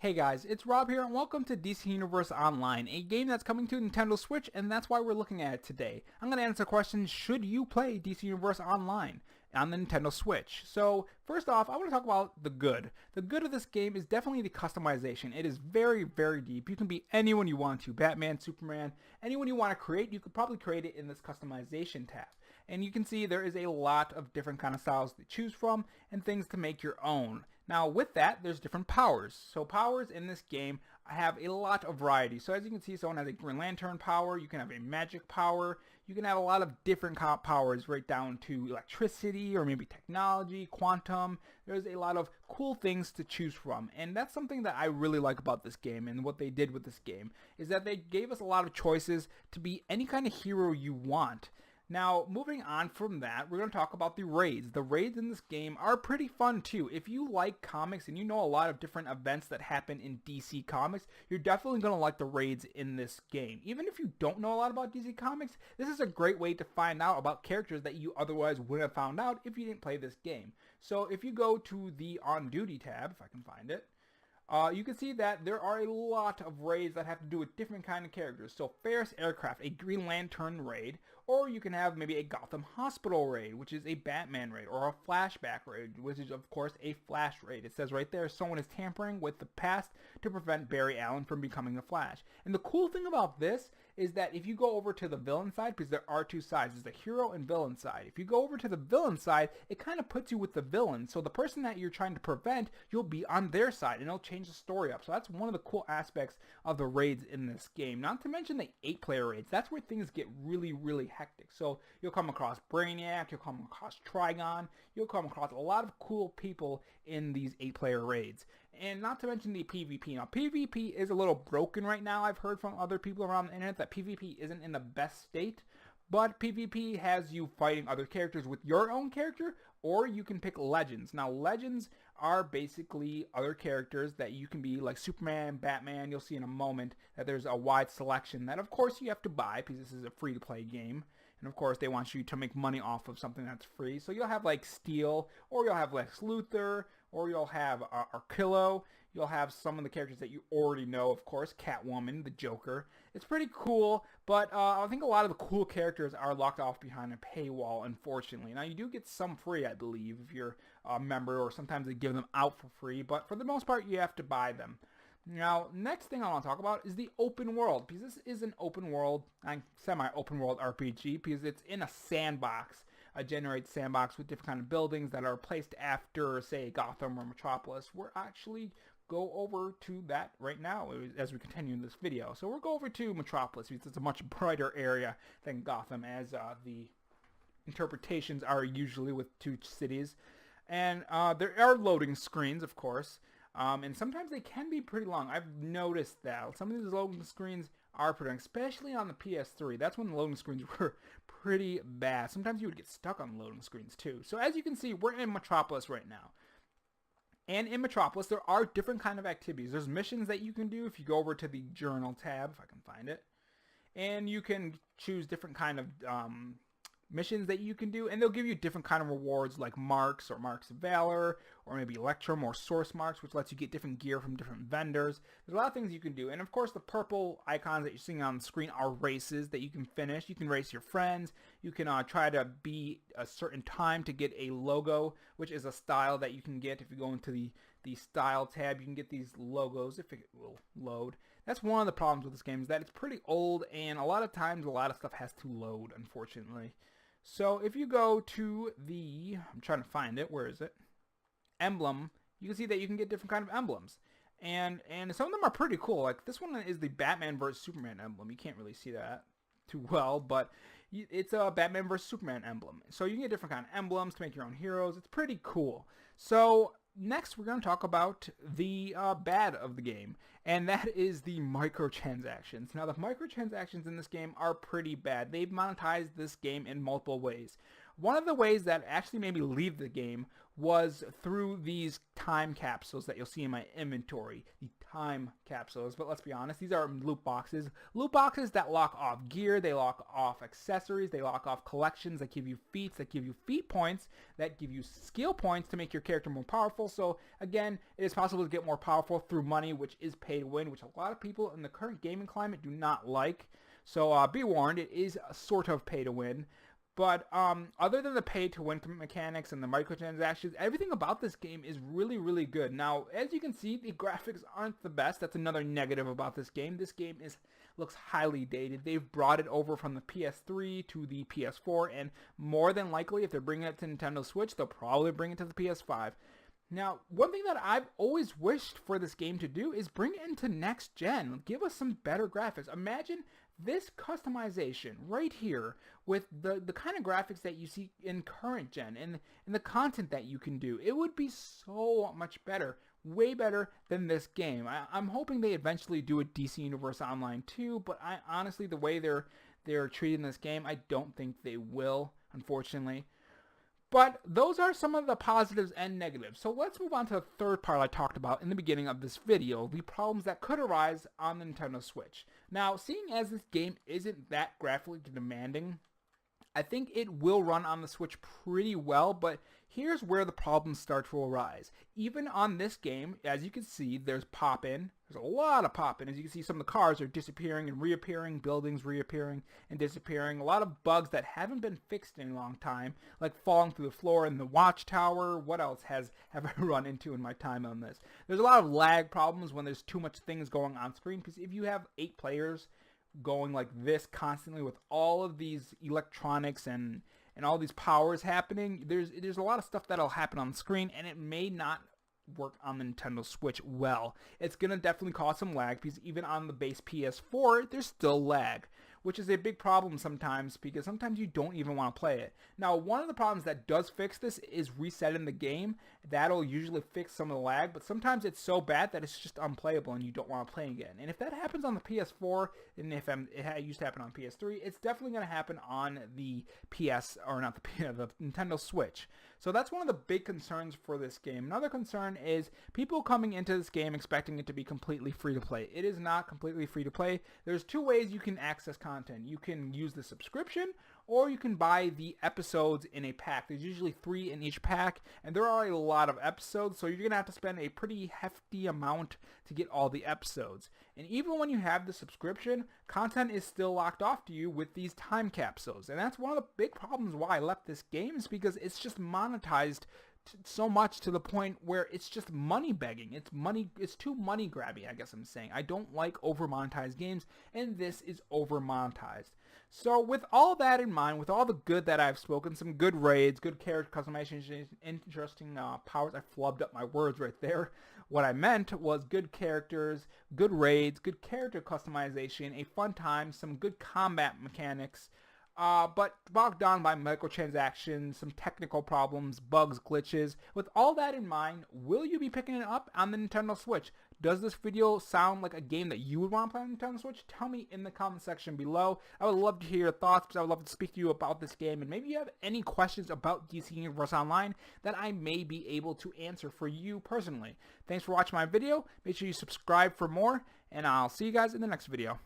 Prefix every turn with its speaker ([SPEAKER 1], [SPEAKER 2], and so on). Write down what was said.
[SPEAKER 1] Hey guys, it's Rob here and welcome to DC Universe Online, a game that's coming to Nintendo Switch, and that's why we're looking at it today. I'm going to answer the question, should you play DC Universe Online on the Nintendo Switch? So first off, I want to talk about the good. The good of this game is definitely the customization. It is very, very deep. You can be anyone you want to, Batman, Superman, anyone you want to create, you could probably create it in this customization tab. And you can see there is a lot of different kind of styles to choose from and things to make your own. Now with that, there's different powers. So powers in this game have a lot of variety. So as you can see, someone has a Green Lantern power, you can have a magic power, you can have a lot of different powers right down to electricity or maybe technology, quantum. There's a lot of cool things to choose from. And that's something that I really like about this game and what they did with this game is that they gave us a lot of choices to be any kind of hero you want. Now, moving on from that, we're going to talk about the raids. The raids in this game are pretty fun too. If you like comics and you know a lot of different events that happen in DC Comics, you're definitely going to like the raids in this game. Even if you don't know a lot about DC Comics, this is a great way to find out about characters that you otherwise wouldn't have found out if you didn't play this game. So if you go to the On Duty tab, if I can find it, you can see that there are a lot of raids that have to do with different kind of characters. So Ferris Aircraft, a Green Lantern raid, or you can have maybe a Gotham Hospital raid, which is a Batman raid, or a Flashback raid, which is of course a Flash raid. It says right there, someone is tampering with the past to prevent Barry Allen from becoming the Flash. And the cool thing about this is that if you go over to the villain side, because there are two sides, there's the hero and villain side. If you go over to the villain side, it kind of puts you with the villain. So the person that you're trying to prevent, you'll be on their side, and it'll change the story up. So that's one of the cool aspects of the raids in this game. Not to mention the 8-player raids. That's where things get really, really hectic. So you'll come across Brainiac, you'll come across Trigon, you'll come across a lot of cool people in these 8-player raids. And not to mention the PvP. Now, PvP is a little broken right now. I've heard from other people around the internet that PvP isn't in the best state. But PvP has you fighting other characters with your own character, or you can pick legends. Now, legends are basically other characters that you can be, like Superman, Batman. You'll see in a moment that there's a wide selection that, of course, you have to buy because this is a free-to-play game. And of course, they want you to make money off of something that's free. So you'll have like Steel, or you'll have Lex Luthor, or you'll have Arquillo. You'll have some of the characters that you already know, of course, Catwoman, the Joker. It's pretty cool, but I think a lot of the cool characters are locked off behind a paywall, unfortunately. Now, you do get some free, I believe, if you're a member, or sometimes they give them out for free, but for the most part, you have to buy them. Now, next thing I want to talk about is the open world, because this is an open world, semi-open world RPG, because it's in a sandbox, a generated sandbox with different kind of buildings that are placed after, say, Gotham or Metropolis. We're actually go over to that right now as we continue in this video. So we'll go over to Metropolis, because it's a much brighter area than Gotham, as the interpretations are usually with two cities. And there are loading screens, of course. And sometimes they can be pretty long. I've noticed that. Some of these loading screens are pretty long, especially on the PS3. That's when the loading screens were pretty bad. Sometimes you would get stuck on loading screens too. So as you can see, we're in Metropolis right now. And in Metropolis, there are different kind of activities. There's missions that you can do if you go over to the Journal tab, if I can find it. And you can choose different kind of missions that you can do, and they'll give you different kind of rewards like marks or marks of valor, or maybe electrum or source marks, which lets you get different gear from different vendors. There's a lot of things you can do, and of course the purple icons that you're seeing on the screen are races that you can finish. You can race your friends. You can try to beat a certain time to get a logo, which is a style that you can get. If you go into the style tab, you can get these logos if it will load. That's one of the problems with this game, is that it's pretty old, and a lot of times a lot of stuff has to load, unfortunately. So if you go to the, I'm trying to find it, where is it? Emblem, you can see that you can get different kind of emblems. And some of them are pretty cool. Like this one is the Batman vs. Superman emblem. You can't really see that too well, but it's a Batman vs. Superman emblem. So you can get different kind of emblems to make your own heroes. It's pretty cool. So next we're going to talk about the bad of the game, and that is the microtransactions. Now the microtransactions in this game are pretty bad. They've monetized this game in multiple ways. One of the ways that actually made me leave the game was through these time capsules that you'll see in my inventory. The time capsules, but let's be honest, these are loot boxes. Loot boxes that lock off gear, they lock off accessories, they lock off collections that give you feats, that give you feat points, that give you skill points to make your character more powerful. So again, it is possible to get more powerful through money, which is pay to win, which a lot of people in the current gaming climate do not like. So be warned, it is a sort of pay to win. But other than the pay-to-win mechanics and the microtransactions, everything about this game is really, really good. Now, as you can see, the graphics aren't the best. That's another negative about this game. This game looks highly dated. They've brought it over from the PS3 to the PS4, and more than likely, if they're bringing it to Nintendo Switch, they'll probably bring it to the PS5. Now, one thing that I've always wished for this game to do is bring it into next gen. Give us some better graphics. Imagine this customization right here with the kind of graphics that you see in current gen and the content that you can do. It would be so much better, way better than this game. I'm hoping they eventually do a DC Universe Online too, but I honestly, the way they're treating this game, I don't think they will, unfortunately. But those are some of the positives and negatives. So let's move on to the third part I talked about in the beginning of this video, the problems that could arise on the Nintendo Switch. Now, seeing as this game isn't that graphically demanding, I think it will run on the Switch pretty well, but here's where the problems start to arise. Even on this game, as you can see, there's pop-in. There's a lot of pop-in. As you can see, some of the cars are disappearing and reappearing, buildings reappearing and disappearing. A lot of bugs that haven't been fixed in a long time, like falling through the floor in the watchtower. What else have I run into in my time on this? There's a lot of lag problems when there's too much things going on screen, because if you have 8 players going like this constantly with all of these electronics and all these powers happening, there's a lot of stuff that'll happen on the screen, and it may not work on the Nintendo Switch well. It's gonna definitely cause some lag, because even on the base PS4 there's still lag, which is a big problem sometimes, because sometimes you don't even want to play it. Now, one of the problems that does fix this is resetting the game. That'll usually fix some of the lag, but sometimes it's so bad that it's just unplayable and you don't want to play again. And if that happens on the PS4, and if it used to happen on PS3, it's definitely going to happen on the the Nintendo Switch. So that's one of the big concerns for this game. Another concern is people coming into this game expecting it to be completely free to play. It is not completely free to play. There's 2 ways you can access content. You can use the subscription, or you can buy the episodes in a pack. There's usually 3 in each pack, and there are a lot of episodes, so you're going to have to spend a pretty hefty amount to get all the episodes. And even when you have the subscription, content is still locked off to you with these time capsules. And that's one of the big problems why I left this game, is because it's just monetized so much to the point where it's just money begging. It's too money grabby, I guess I'm saying. I don't like over monetized games, and this is over monetized. So with all that in mind, with all the good that I've spoken, some good raids, good character customization, interesting powers, I flubbed up my words right there. What I meant was good characters, good raids, good character customization, a fun time, some good combat mechanics, but bogged down by microtransactions, some technical problems, bugs, glitches. With all that in mind, will you be picking it up on the Nintendo Switch? Does this video sound like a game that you would want to play on the Nintendo Switch? Tell me in the comment section below. I would love to hear your thoughts, because I would love to speak to you about this game, and maybe you have any questions about DC Universe Online that I may be able to answer for you personally. Thanks for watching my video. Make sure you subscribe for more, and I'll see you guys in the next video.